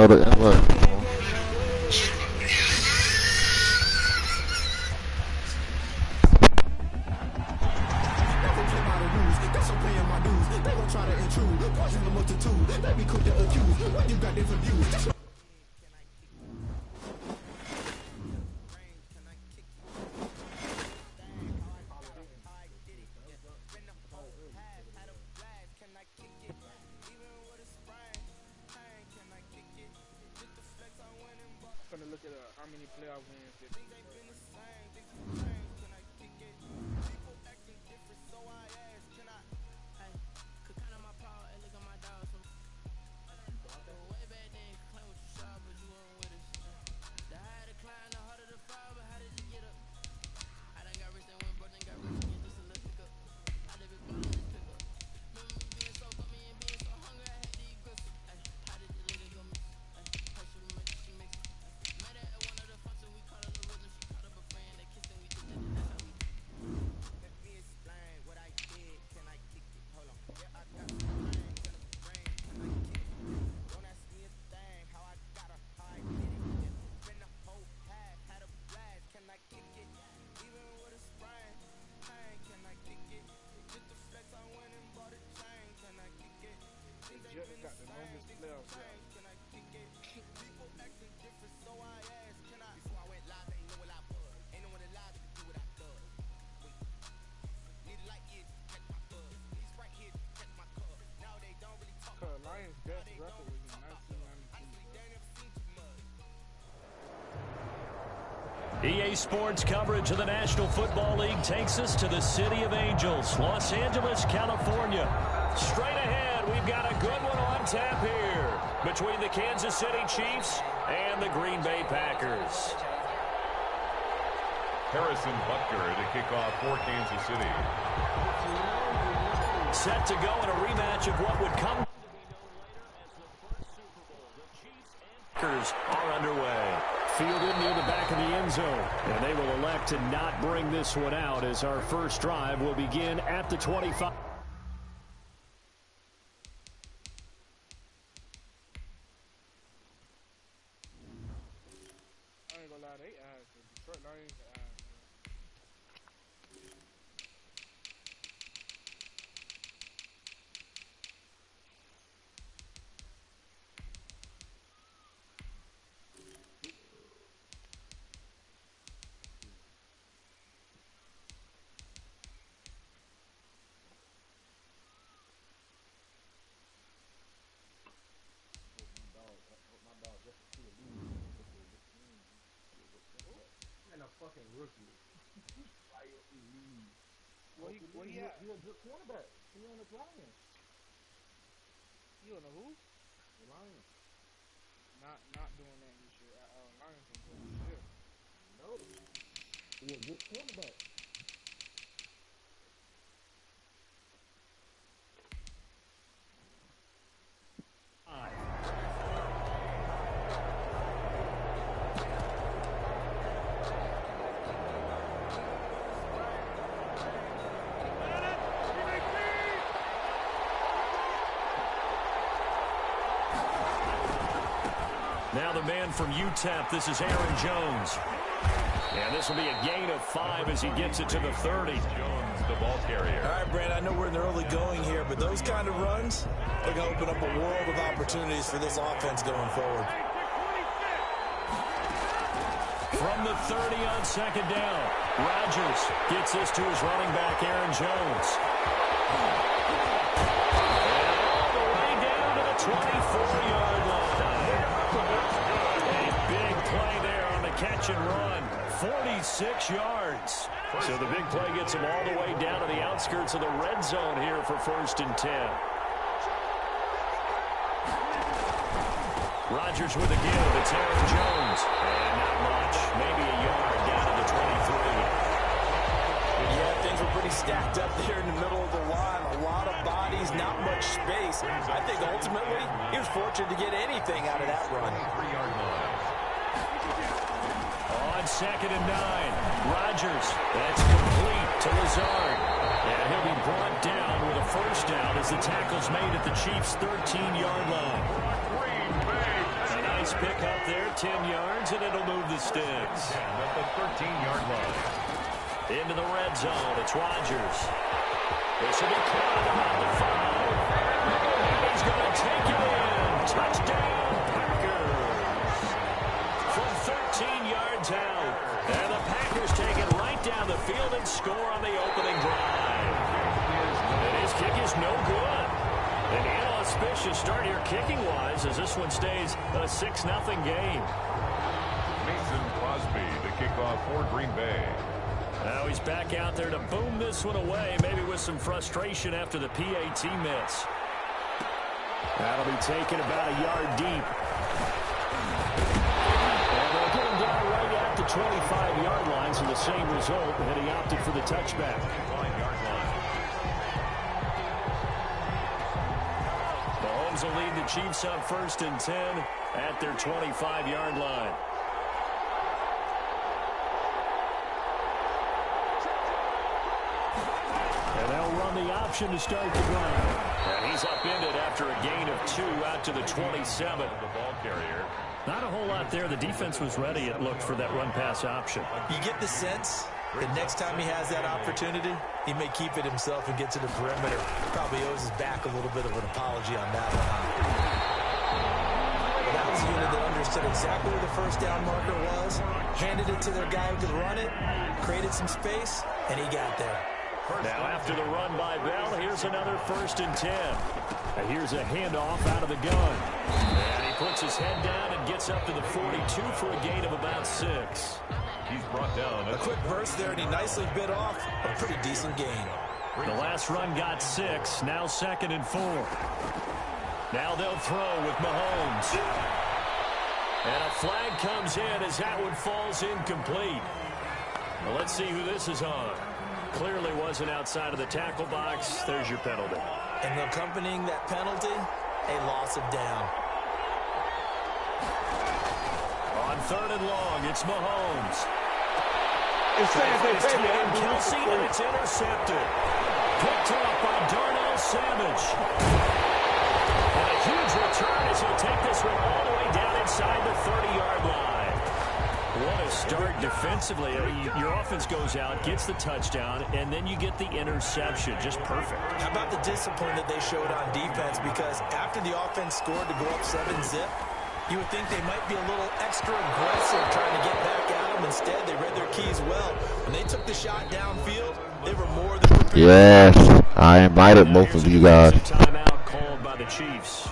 another invite. EA Sports coverage of the National Football League takes us to the City of Angels, Los Angeles, California. Straight ahead, we've got a good one on tap here between the Kansas City Chiefs and the Green Bay Packers. Harrison Butker to kick off for Kansas City. Set to go in a rematch of what would come are underway. Fielded near the back of the end zone. And they will elect to not bring this one out as our first drive will begin at the 25. What do you have? You're a good quarterback. You're on the Lions. You on the who? The Lions. Not doing that this year. Lions are doing this year. No. You're a good quarterback. Now the man from UTEP, this is Aaron Jones. And this will be a gain of 5 as he gets it to the 30. Jones, the ball carrier. All right, Brent, I know we're in the early going here, but those kind of runs, they're going to open up a world of opportunities for this offense going forward. From the 30 on second down, Rodgers gets this to his running back, Aaron Jones. And all the way down to the 24-yard line. A big play there on the catch and run. 46 yards. So the big play gets him all the way down to the outskirts of the red zone here for 1st and 10. Rodgers with a give. It's Aaron Jones. And not much. Maybe a yard down to the 23. Yeah, things were pretty stacked up there in the middle of the line. A lot of bodies, not much space. I think ultimately he was fortunate to get anything out of that run. 3-yard line. On 2nd and 9, Rodgers. That's complete to Lazard. And he'll be brought down with a first down as the tackle's made at the Chiefs' 13-yard line. A Nice pick up there, 10 yards, and it'll move the sticks. At the 13-yard line. Into the red zone, it's Rodgers. This will be caught around the 5. He's going to take it in. Touchdown, Packers. From 13 yards out. And the Packers take it right down the field and score on the opening drive. And his kick is no good. An inauspicious start here kicking-wise as this one stays a 6-0 game. Mason Crosby, the kickoff for Green Bay. Now he's back out there to boom this one away, maybe with some frustration after the PAT miss. That'll be taken about a yard deep. And they'll get him down right at the 25-yard line, so the same result, and he opted for the touchback. 5-yard line. Mahomes will lead the Chiefs up 1st and 10 at their 25-yard line. And they'll run the option to start the drive. And he's upended after a gain of 2 out to the 27. The ball carrier. Not a whole lot there. The defense was ready, it looked, for that run-pass option. You get the sense that next time he has that opportunity, he may keep it himself and get to the perimeter. Probably owes his back a little bit of an apology on that one. That was a unit that understood exactly where the first down marker was, handed it to their guy who could run it, created some space, and he got there. Now after the run by Bell, here's another 1st and 10. And here's a handoff out of the gun. And he puts his head down and gets up to the 42 for a gain of about 6. He's brought down. A quick burst there, and he nicely bit off a pretty decent gain. The last run got 6, now 2nd and 4. Now they'll throw with Mahomes. And a flag comes in as that one falls incomplete. Well, let's see who this is on. Clearly wasn't outside of the tackle box. There's your penalty. And accompanying that penalty, a loss of down. On 3rd and long, it's Mahomes. It's Tatum Kelsey, and it's intercepted. Picked up by Darnell Savage. And a huge return as he'll take this one all the way down inside the 30-yard line. What a start defensively. Your offense goes out, gets the touchdown, and then you get the interception. Just perfect. How about the discipline that they showed on defense? Because after the offense scored to go up 7-zip, you would think they might be a little extra aggressive trying to get back at them. Instead, they read their keys well. When they took the shot downfield, they were more than prepared. Yes, I invited both of you guys. Timeout called by the Chiefs.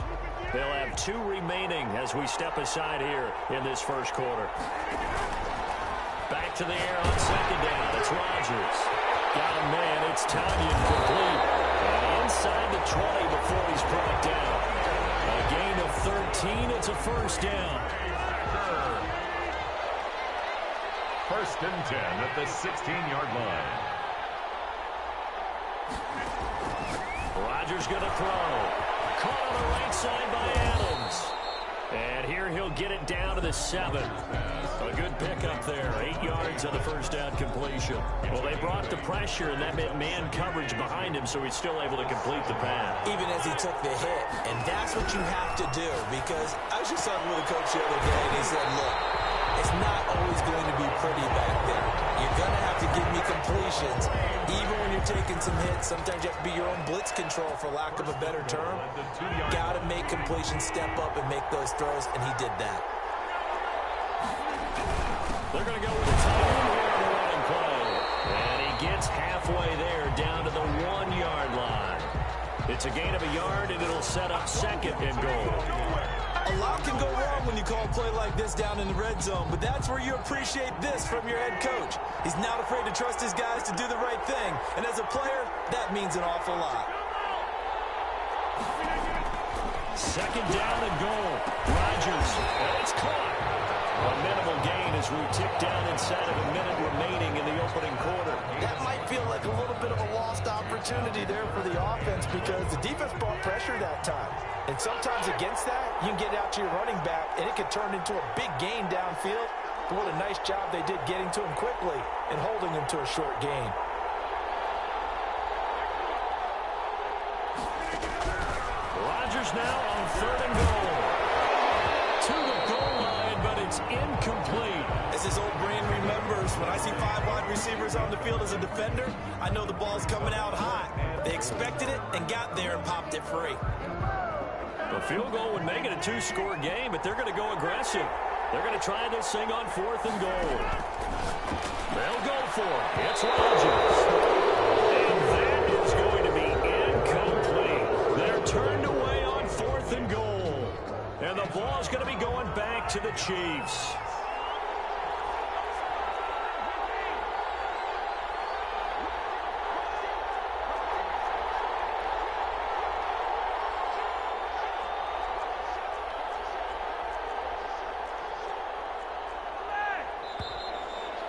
They'll have 2 remaining as we step aside here in this first quarter. Back to the air on 2nd down. It's Rodgers. Got a man. It's Tanyan complete. And inside the 20 before he's brought down. A gain of 13. It's a 1st down. 1st and 10 at the 16-yard line. Rodgers going to throw. Caught on the right side by Adams. And here he'll get it down to the 7. A good pickup there. 8 yards on the 1st down completion. Well, they brought the pressure, and that meant man coverage behind him, so he's still able to complete the pass. Even as he took the hit. And that's what you have to do, because I was just talking with a coach the other day, and he said, look, it's not always going to be pretty back there. You're going to have to give me completions. Even when you're taking some hits, sometimes you have to be your own blitz control, for lack of a better term. Got to make completions, step up, and make those throws, and he did that. They're going to go with a tight end here on the running play. And he gets halfway there, down to the 1-yard line. It's a gain of a yard, and it'll set up 2nd and goal. A lot can go wrong when you call a play like this down in the red zone, but that's where you appreciate this from your head coach. He's not afraid to trust his guys to do the right thing, and as a player, that means an awful lot. 2nd down and goal. Rodgers, and it's caught. A minimal gain as we tick down inside of a minute remaining in the opening quarter. That might feel like a little bit of a lost opportunity there for the offense, because the defense brought pressure that time. And sometimes against that, you can get out to your running back, and it could turn into a big gain downfield. But what a nice job they did getting to him quickly and holding him to a short gain. Rodgers now on 3rd and goal. To the goal is incomplete. As his old brain remembers, when I see 5 wide receivers on the field as a defender, I know the ball's coming out high. They expected it and got there and popped it free. The field goal would make it a 2-score game, but they're going to go aggressive. They're going to try this thing on 4th and goal. They'll go for it. It's Rodgers. And that is going to be incomplete. They're turned away on 4th and goal. And the ball's going to be going back to the Chiefs.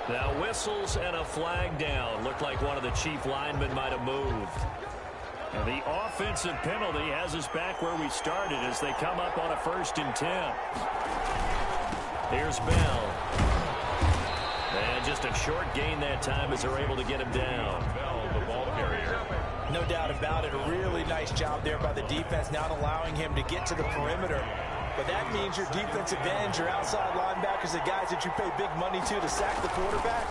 Now whistles and a flag down. Looked like one of the Chief linemen might have moved. And the offensive penalty has us back where we started as they come up on a 1st and 10. Here's Bell. And just a short gain that time as they're able to get him down. Bell, the ball carrier. No doubt about it. A really nice job there by the defense, not allowing him to get to the perimeter. But that means your defensive ends, your outside linebackers, the guys that you pay big money to sack the quarterback,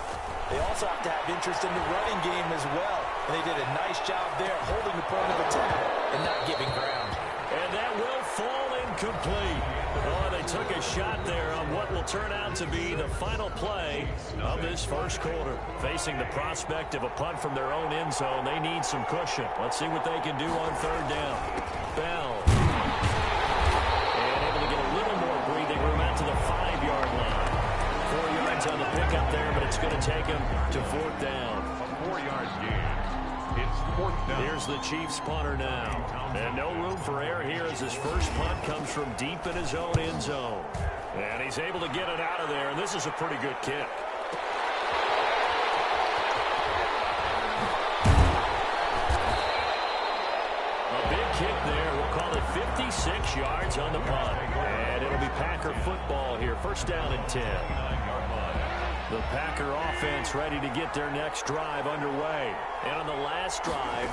they also have to have interest in the running game as well. And they did a nice job there holding the point of attack and not giving ground. And that will fall incomplete. Oh, they took a shot there on what will turn out to be the final play of this first quarter. Facing the prospect of a punt from their own end zone, they need some cushion. Let's see what they can do on 3rd down. Bell. To the 5-yard line. 4 yards on the pickup there, but it's going to take him to 4th down. A 4-yard gain. It's 4th down. Here's the Chiefs punter now. And no room for error here as his first punt comes from deep in his own end zone. And he's able to get it out of there, and this is a pretty good kick. A big kick there. We'll call it 56 yards on the punt. And it'll be Packer football here. 1st down and 10. The Packer offense ready to get their next drive underway. And on the last drive,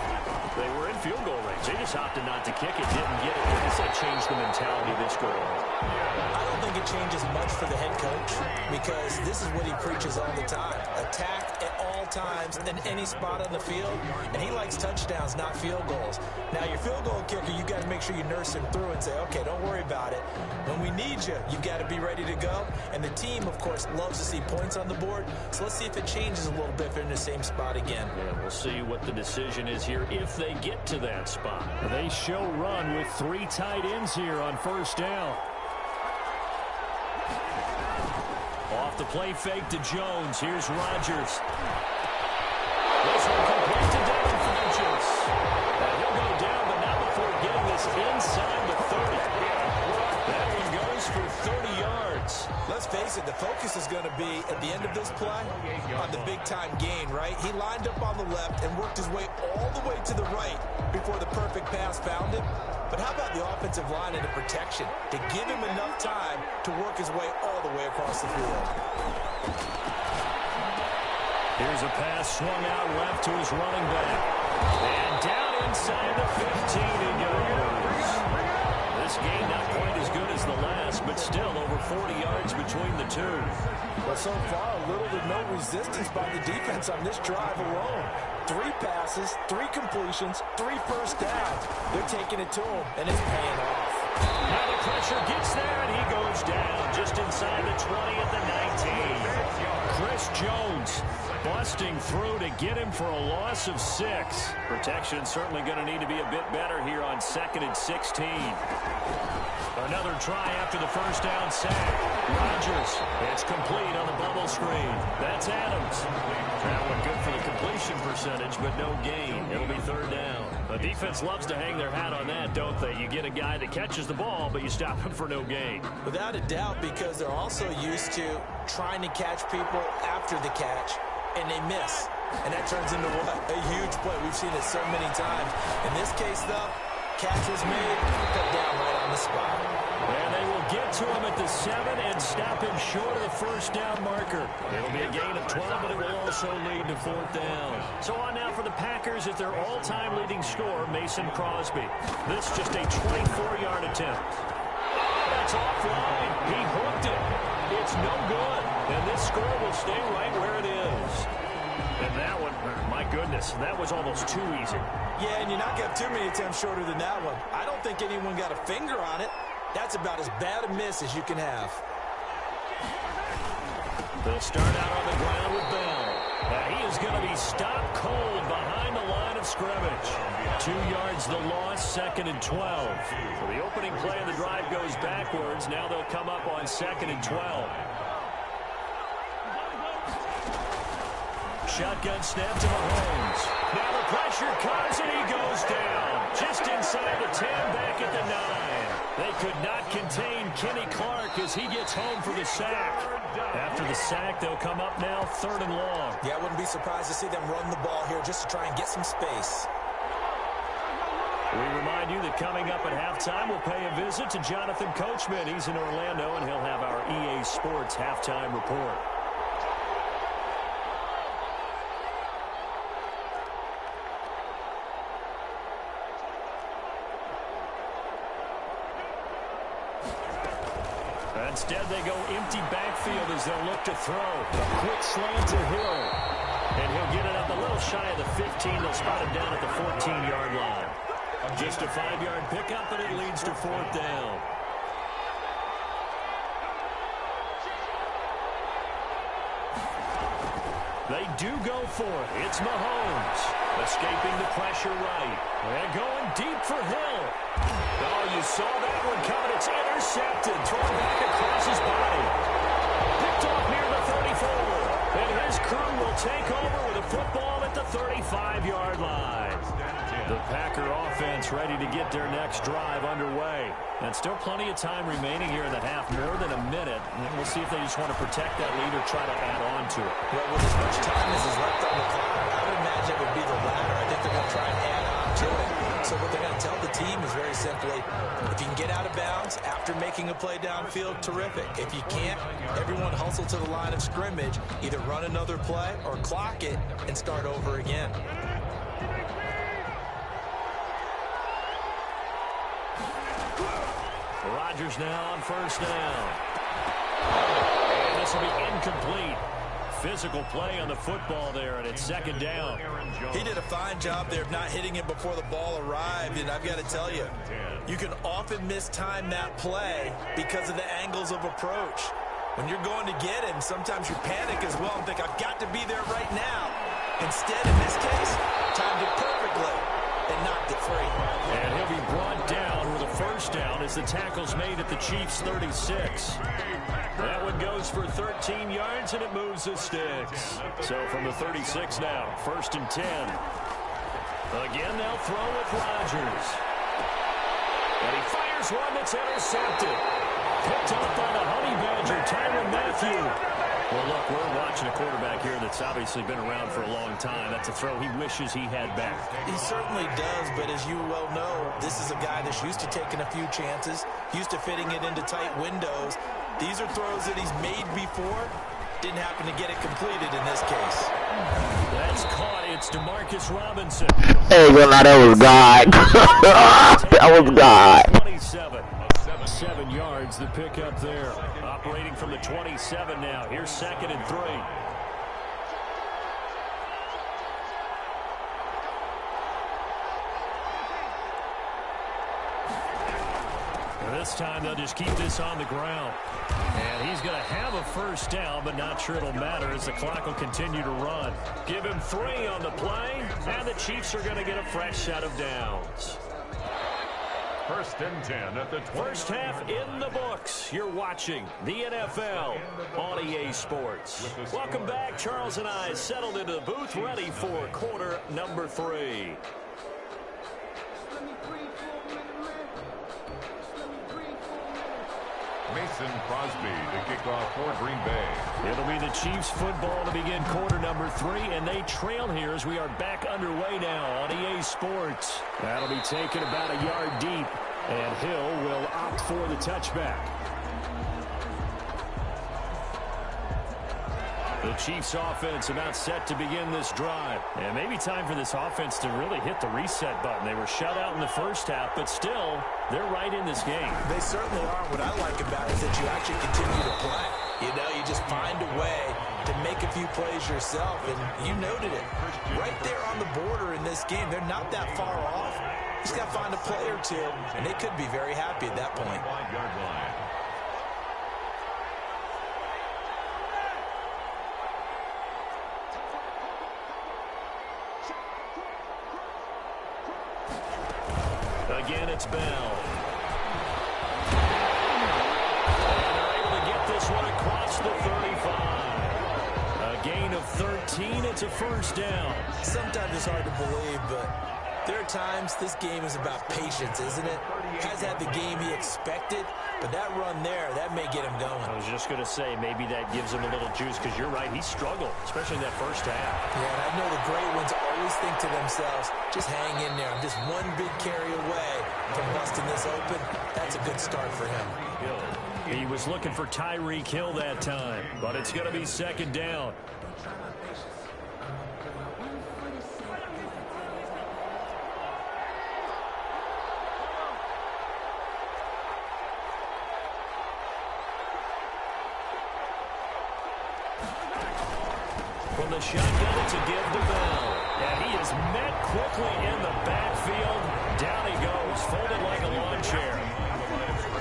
they were in field goal range. They just opted not to kick it, didn't get it. I guess that changed the mentality of this goal. I don't think it changes much for the head coach because this is what he preaches all the time. Attack at all times in any spot on the field. And he likes touchdowns, not field goals. Now, your field goal kicker, you got to make sure you nurse him through and say, okay, don't worry about it. When we need you, you've got to be ready to go. And the team, of course, loves to see points on the board. So let's see if it changes a little bit if they're in the same spot again. Yeah, we'll see what the decision is here if they get to that spot. They show run with 3 tight ends here on 1st down. Off the play fake to Jones. Here's Rodgers. This one complete to Devin Funchess. He'll go down, but not before getting this inside the 30. That one goes for 30 yards. Let's face it, the focus is going to be at the end of this play on the big-time gain, right? He lined up on the left and worked his way all the way to the right before the perfect pass found him. But how about the offensive line and the protection to give him enough time to work his way all the way across the field? Here's a pass swung out left to his running back. And down inside the 15 he goes. This game not quite as good as the last, but still over 40 yards between the two. Well, so far, little to no resistance by the defense on this drive alone. 3 passes, 3 completions, 3 first downs. They're taking it to him, and it's paying off. Now the pressure gets there, and he goes down just inside the 20 at the 19. Chris Jones busting through to get him for a loss of 6. Protection certainly going to need to be a bit better here on 2nd and 16. Another try after the first down sack. Rodgers, it's complete on the bubble screen. That's Adams. That one good for the completion percentage, but no gain. It'll be 3rd down. The defense loves to hang their hat on that, don't they? You get a guy that catches the ball, but you stop him for no gain. Without a doubt, because they're also used to trying to catch people after the catch, and they miss. And that turns into what? A huge play. We've seen it so many times. In this case, though, catch was made, cut down right on the spot. And they will get to him at the 7 and stop him short of the first down marker. It'll be a gain of 12, but it will also lead to 4th down. So on now for the Packers at their all-time leading scorer, Mason Crosby. This just a 24-yard attempt. Oh, that's offline. He hooked it. It's no good. And this score will stay right where it is. And that one, my goodness, that was almost too easy. Yeah, and you're not going to have too many attempts shorter than that one. I don't think anyone got a finger on it. That's about as bad a miss as you can have. They'll start out on the ground with Bell. He is going to be stopped cold behind the line of scrimmage. 2 yards the loss, 2nd and 12. So the opening play of the drive goes backwards. Now they'll come up on 2nd and 12. Shotgun snap to Mahomes. Now the pressure comes and he goes down. Just inside the 10, back at the 9. They could not contain Kenny Clark as he gets home for the sack. After the sack, they'll come up now 3rd and long. Yeah, I wouldn't be surprised to see them run the ball here just to try and get some space. We remind you that coming up at halftime, we'll pay a visit to Jonathan Coachman. He's in Orlando, and he'll have our EA Sports halftime report. Instead, they go empty backfield as they'll look to throw. A quick slant to Hill. And he'll get it up a little shy of the 15. They'll spot him down at the 14-yard line. Just a 5-yard pickup, and it leads to 4th down. They do go for it. It's Mahomes. Escaping the pressure right. And going deep for Hill. Oh, you saw that one coming. It's intercepted. Thrown back across his body. Picked off near the 34. And his crew will take over with a football at the 35-yard line. The Packer offense ready to get their next drive underway. And still plenty of time remaining here in the half, more than a minute. We'll see if they just want to protect that lead or try to add on to it. Well, with as much time as is left on the clock, I would imagine it would be the latter. I think they're going to try and add on to it. So what they're going to tell the team is very simply, if you can get out of bounds after making a play downfield, terrific. If you can't, everyone hustle to the line of scrimmage, either run another play or clock it and start over again. Rodgers now on 1st down. And this will be incomplete. Physical play on the football there, and it's 2nd down. He did a fine job there of not hitting it before the ball arrived, and I've got to tell you, you can often mistime that play because of the angles of approach. When you're going to get him, sometimes you panic as well and think, I've got to be there right now. Instead, in this case, timed it perfectly and knocked it free. And he'll be brought down with a 1st down as the tackle's made at the Chiefs' 36. That one goes for 13 yards, and it moves the sticks. So from the 36 now, 1st and 10. Again, they'll throw with Rodgers. And he fires one that's intercepted. Picked up by the Honey Badger, Tyrann Mathieu. Well, look, we're watching a quarterback here that's obviously been around for a long time. That's a throw he wishes he had back. He certainly does, but as you well know, this is a guy that's used to taking a few chances, used to fitting it into tight windows. These are throws that he's made before. Didn't happen to get it completed in this case. That's caught. It's Demarcus Robinson. Hey, well, now that was God. That was God. 27. 7 yards, the pickup there. Operating from the 27 now. Here's 2nd and 3. This time they'll just keep this on the ground. And he's going to have a 1st down, but not sure it'll matter as the clock will continue to run. Give him 3 on the play, and the Chiefs are going to get a fresh set of downs. 1st and 10 at the 20. First half in the books. You're watching the NFL on EA Sports. Welcome back. Charles and I settled into the booth, ready for quarter number 3. Mason Crosby to kick off for Green Bay. It'll be the Chiefs football to begin quarter number 3, and they trail here as we are back underway now on EA Sports. That'll be taken about a yard deep, and Hill will opt for the touchback. The Chiefs offense about set to begin this drive. And maybe time for this offense to really hit the reset button. They were shut out in the first half, but still, they're right in this game. They certainly are. What I like about it is that you actually continue to play. You know, you just find a way to make a few plays yourself, and you noted it. Right there on the border in this game, they're not that far off. Just got to find a play or two, and they could be very happy at that point. Again, it's Bell. This one across the 35. A gain of 13. It's a first down. Sometimes it's hard to believe, but there are times this game is about patience, isn't it? Has had the game he expected, but that run there, that may get him going. I was just going to say, maybe that gives him a little juice, because you're right, he struggled, especially in that first half. Yeah, and I know the great ones always think to themselves, just hang in there. I'm just one big carry away from busting this open. That's a good start for him. He was looking for Tyreek Hill that time, but it's going to be second down. From the shotgun, it's a give to Bell. And he is met quickly in the backfield. Down he goes, folded like a lawn chair.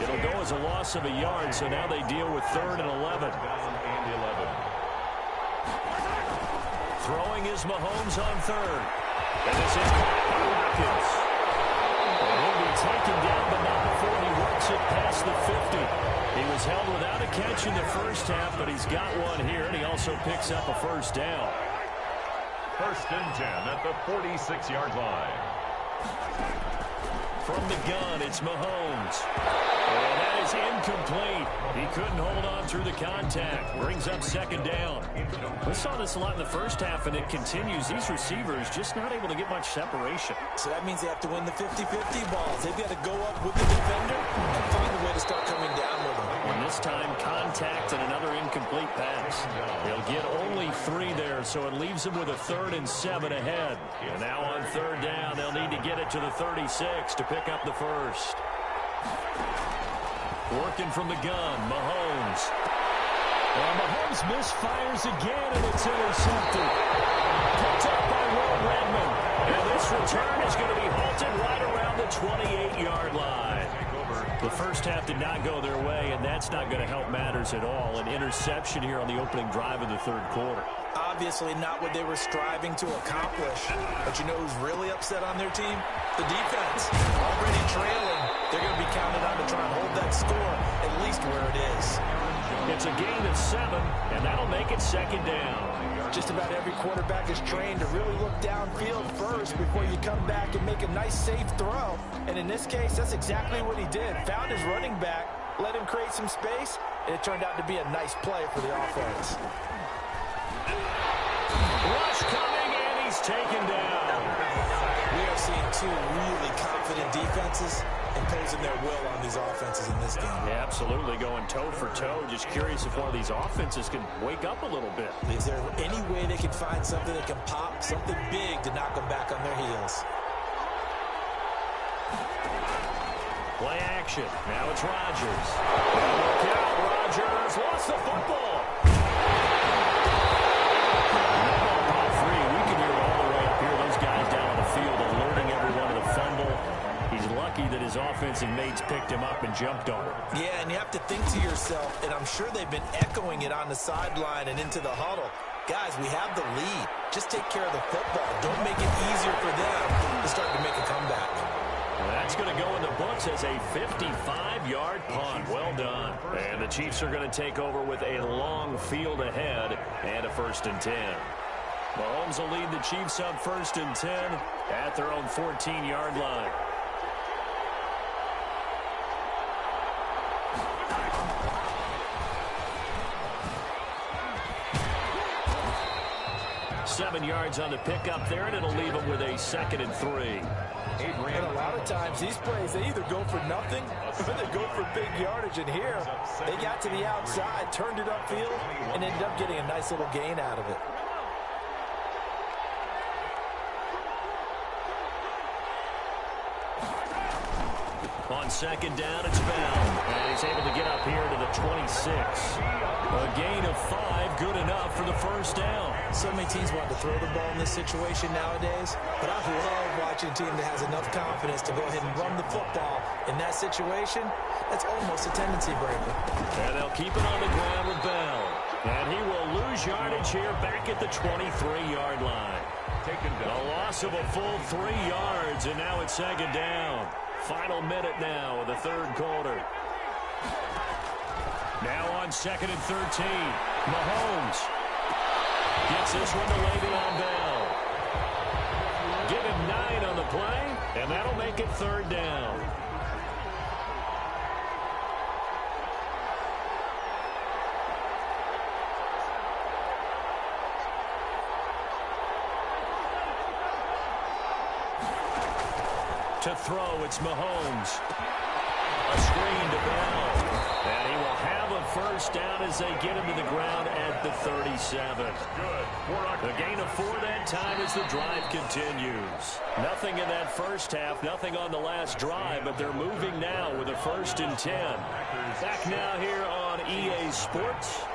It'll go as a loss of a yard, so now they deal with 3rd and 11. Throwing is Mahomes on 3rd. And this is Hopkins. And he'll be taken down, but not before he works it past the 50. He was held without a catch in the first half, but he's got one here, and he also picks up a first down. 1st and 10 at the 46-yard line. From the gun, it's Mahomes. And that is incomplete. He couldn't hold on through the contact. Brings up second down. We saw this a lot in the first half, and it continues. These receivers just not able to get much separation. So that means they have to win the 50-50 balls. They've got to go up with the defender and find a way to start coming down with them. And this time, contact and another incomplete pass. They'll get only 3 there, so it leaves them with a 3rd and 7 ahead. And now on 3rd down, they'll need to get it to the 36 to pick up the first. Working from the gun, Mahomes. And Mahomes misfires again, and it's intercepted. Picked up by Will Redmond. And this return is going to be halted right around the 28-yard line. The first half did not go their way, and that's not going to help matters at all. An interception here on the opening drive of the 3rd quarter. Obviously not what they were striving to accomplish. But you know who's really upset on their team? The defense. Already trailing. They're going to be counted on to try and hold that score at least where it is. It's a gain of 7, and that'll make it second down. Just about every quarterback is trained to really look downfield first before you come back and make a nice, safe throw. And in this case, that's exactly what he did. Found his running back, let him create some space, and it turned out to be a nice play for the offense. Rush coming, and he's taken down. We are seeing 2 really confident defenses imposing their will on these offenses in this game. Yeah, absolutely, going toe for toe. Just curious if one of these offenses can wake up a little bit. Is there any way they can find something that can pop, something big to knock them back on their heels? Play action. Now it's Rodgers. Look out, Rodgers lost the football. We can hear it all the way up here. Those guys down on the field alerting everyone to the fumble. He's lucky that his offensive mates picked him up and jumped on him. Yeah, and you have to think to yourself, and I'm sure they've been echoing it on the sideline and into the huddle. Guys, we have the lead. Just take care of the football. Don't make it easier for them to start to make a comeback. Well, that's going to go in the books as a 55-yard punt. Well done. And the Chiefs are going to take over with a long field ahead and a 1st and 10. Mahomes will lead the Chiefs up 1st and 10 at their own 14-yard line. Seven yards on the pickup there, and it'll leave them with a 2nd and 3. And a lot of times these plays, they either go for nothing or they go for big yardage. And here, they got to the outside, turned it upfield, and ended up getting a nice little gain out of it. On second down, it's Bell. And he's able to get up here to the 26. A gain of 5, good enough for the first down. So many teams want to throw the ball in this situation nowadays, but I love watching a team that has enough confidence to go ahead and run the football in that situation. That's almost a tendency breaker. And they'll keep it on the ground with Bell. And he will lose yardage here back at the 23-yard line. A loss of a full 3 yards, and now it's second down. Final minute now of the third quarter. Now on second and 13. Mahomes gets this one to Le'Veon Bell. Give him 9 on the play, and that'll make it third down. To throw, it's Mahomes. A screen to Bell. And he will have a first down as they get him to the ground at the 37. A gain of 4 that time as the drive continues. Nothing in that first half, nothing on the last drive, but they're moving now with a 1st and 10. Back now here on EA Sports.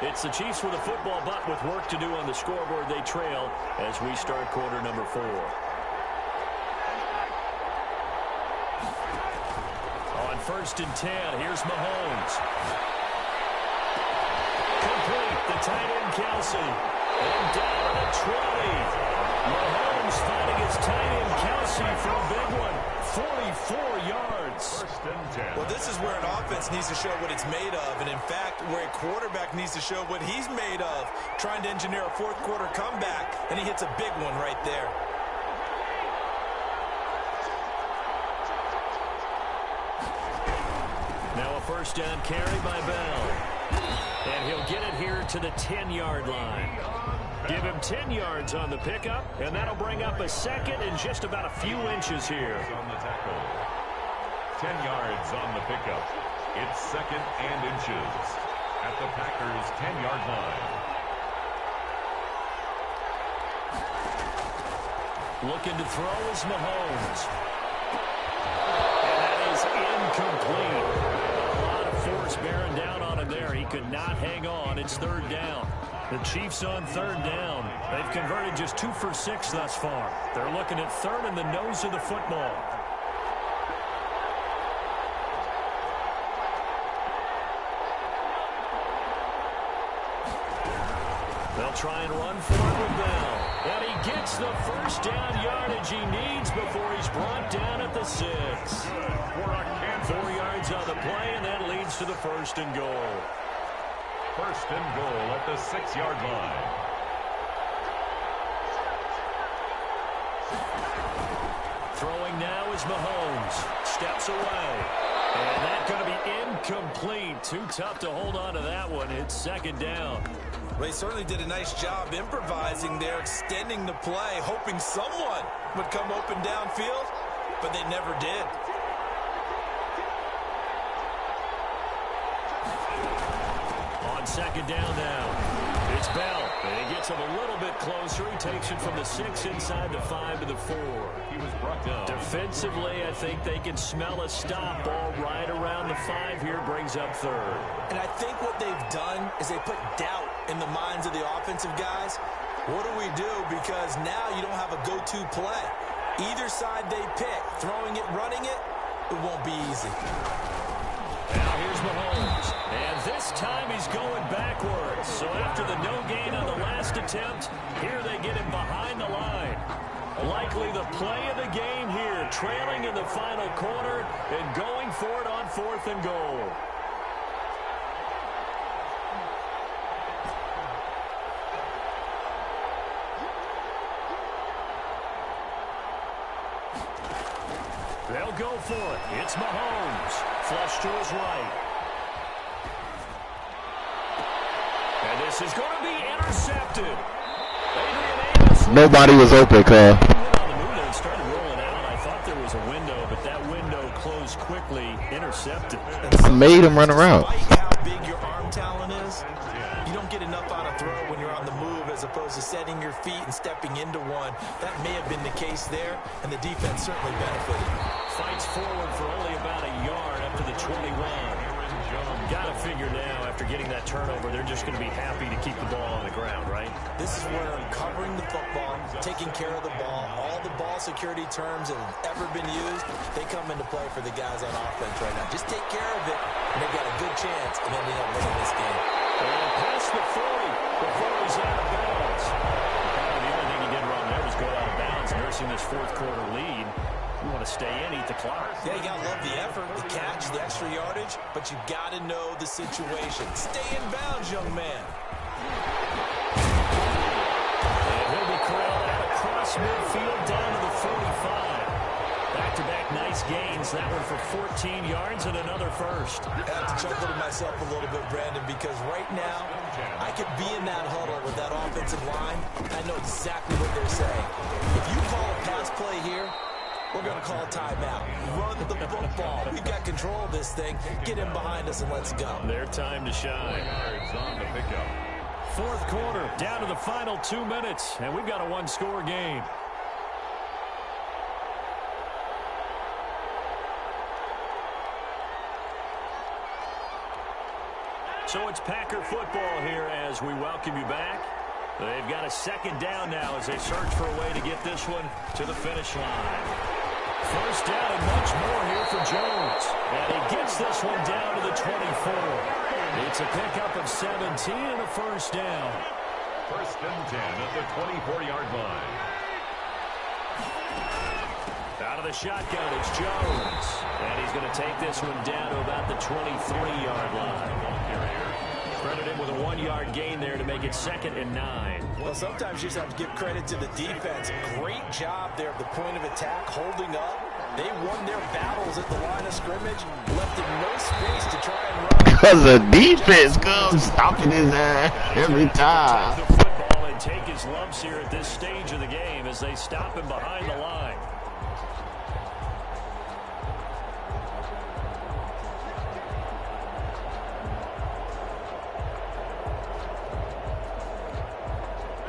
It's the Chiefs with a football, but with work to do on the scoreboard, they trail as we start quarter number 4. On 1st and 10, here's Mahomes. Complete, the tight end Kelsey. And down to 20. Mahomes finding his tight end Kelsey for a big one. 44 yards. 1st and 10. Well, this is where an offense needs to show what it's made of. And, in fact, where a quarterback needs to show what he's made of. Trying to engineer a fourth quarter comeback, and he hits a big one right there. Now a first down carry by Bell. And he'll get it here to the 10-yard line. Give him 10 yards on the pickup, and that'll bring up a second and just about a few inches here. On the tackle. 10 yards on the pickup. It's 2nd and inches at the Packers' 10-yard line. Looking to throw is Mahomes. And that is incomplete. A lot of force bearing down on him there. He could not hang on. It's 3rd down. The Chiefs on 3rd down. They've converted just 2 for 6 thus far. They're looking at 3rd in the nose of the football. They'll try and run for it with Bell. And he gets the first down yardage he needs before he's brought down at the 6. 4 yards on the play, and that leads to the 1st and goal. 1st and goal at the 6-yard line. Throwing now is Mahomes. Steps away. And that's going to be incomplete. Too tough to hold on to that one. It's 2nd down. Well, he certainly did a nice job improvising there, extending the play, hoping someone would come open downfield, but they never did. On 2nd down now, it's Bell. And he gets him a little bit closer. He takes it from the 6 inside the 5 to the 4. He was brought down. Defensively, I think they can smell a stop ball right around the 5 here, brings up 3rd. And I think what they've done is they put doubt in the minds of the offensive guys. What do we do? Because now you don't have a go-to play. Either side they pick, throwing it, running it, it won't be easy. Now here's Mahomes. And this time he's going backwards. So after the no gain on the last attempt, here they get him behind the line. Likely the play of the game here, trailing in the final quarter and going for it on 4th and goal. They'll go for it. It's Mahomes. Flush to his right. And this is going to be intercepted. Nobody was open, Carl. Started rolling out. I thought there was a window, but that window closed quickly. Intercepted. I made him run around. Despite how big your arm talent is, you don't get enough on a throw when you're on the move as opposed to setting your feet and stepping into one. That may have been the case there, and the defense certainly benefited. Fights forward for only about a yard up to the 21. Got to figure now, after getting that turnover, they're just going to be happy to keep the ball on the ground, right? This is where covering the football, taking care of the ball, all the ball security terms that have ever been used, they come into play for the guys on offense right now. Just take care of it, and they've got a good chance of ending up winning this game. And past the 40 before he's out of bounds. The only thing he did wrong there was go out of bounds, nursing this fourth quarter lead. You want to stay in, eat the clock. Yeah, you got to love the effort, the catch, the extra yardage, but you got to know the situation. Stay in bounds, young man. And he'll be corralled out across midfield down to the 45. Back-to-back nice gains. That one for 14 yards and another first. I have to chuckle to myself a little bit, Brandon, because right now I could be in that huddle with that offensive line. I know exactly what they're saying. If you call a pass play here, we're going to call timeout. Run the football. We've got control of this thing. Get him behind us and let's go. Their time to shine. On the pickup. Fourth quarter, down to the final 2 minutes, and we've got a one-score game. So it's Packer football here as we welcome you back. They've got a second down now as they search for a way to get this one to the finish line. First down and much more here for Jones. And he gets this one down to the 24. It's a pickup of 17 and a first down. First and 10 at the 24-yard line. Out of the shotgun, it's Jones. And he's going to take this one down to about the 23-yard line. Credit him with a 1-yard gain there to make it 2nd and 9. Well, sometimes you just have to give credit to the defense. Great job there at the point of attack, holding up. They won their battles at the line of scrimmage, left him no space to try and run. Because the defense comes stopping his ass every time. The football and take his lumps here at this stage of the game as they stop him behind the line.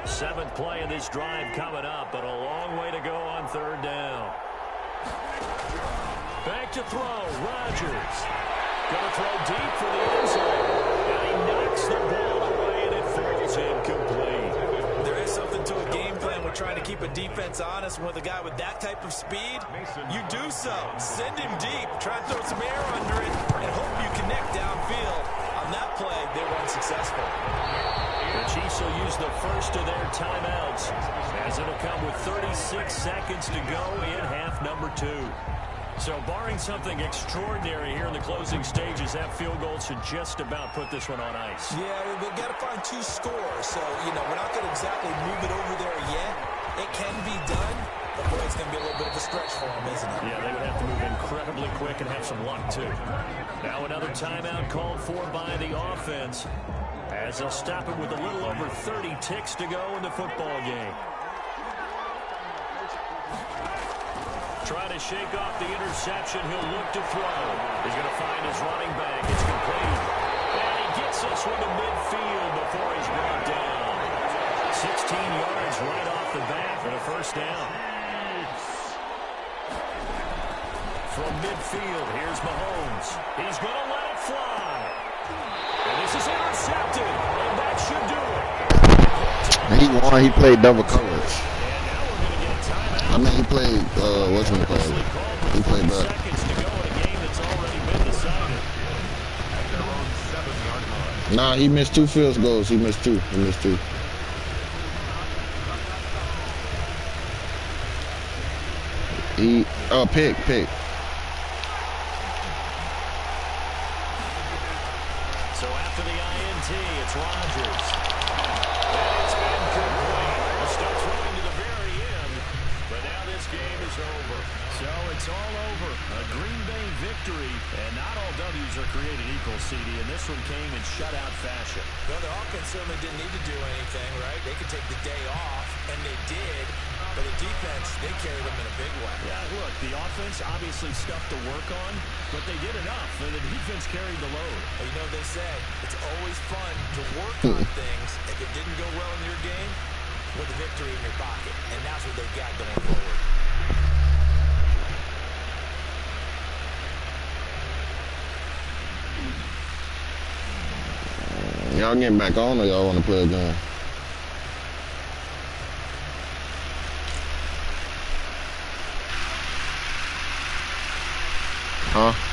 Seventh play of this drive coming up, but a long way to go on third down. Back to throw, Rodgers. Going to throw deep for the end zone. And he knocks the ball away, and it falls incomplete. There is something to a game plan. We're trying to keep a defense honest. With a guy with that type of speed, you do so. Send him deep. Try to throw some air under it, and hope you connect downfield. On that play, they were unsuccessful. The Chiefs will use the first of their timeouts as it'll come with 36 seconds to go in half number 2. So barring something extraordinary here in the closing stages, that field goal should just about put this one on ice. Yeah, we've got to find 2 scores. So, we're not going to exactly move it over there yet. It can be done, but boy, it's going to be a little bit of a stretch for them, isn't it? Yeah, they would have to move incredibly quick and have some luck, too. Now another timeout called for by the offense, as they'll stop it with a little over 30 ticks to go in the football game. Trying to shake off the interception. He'll look to throw. He's going to find his running back. It's complete. And he gets this one to midfield before he's brought down. 16 yards right off the bat for the first down. From midfield, here's Mahomes. He's going to let it fly. And this is intercepted, and that should do it. He won. He played double coverage. And now we're going to get a timeout. I mean, he played, whatchamacallit. He played back. Seconds to go in a game that's already been decided. At their own 7-yard line. Nah, he missed 2 field goals. He missed 2. Pick. So after the INT, it's Rodgers. And it's been complete. We'll start throwing to the very end, but now this game is over. So it's all over. A Green Bay victory, and not all W's are created equal, CD, and this one came in shutout fashion. Well, the offense certainly didn't need to do anything, right? They could take the day off, and they did. But the defense, they carried them in a big way. Yeah, look, the offense obviously stuff to work on, but they did enough, and the defense carried the load. Well, you know what they say, it's always fun to work on things. If it didn't go well in your game, with a victory in your pocket, and that's what they've got going forward. Y'all getting back on or y'all want to play again? Huh?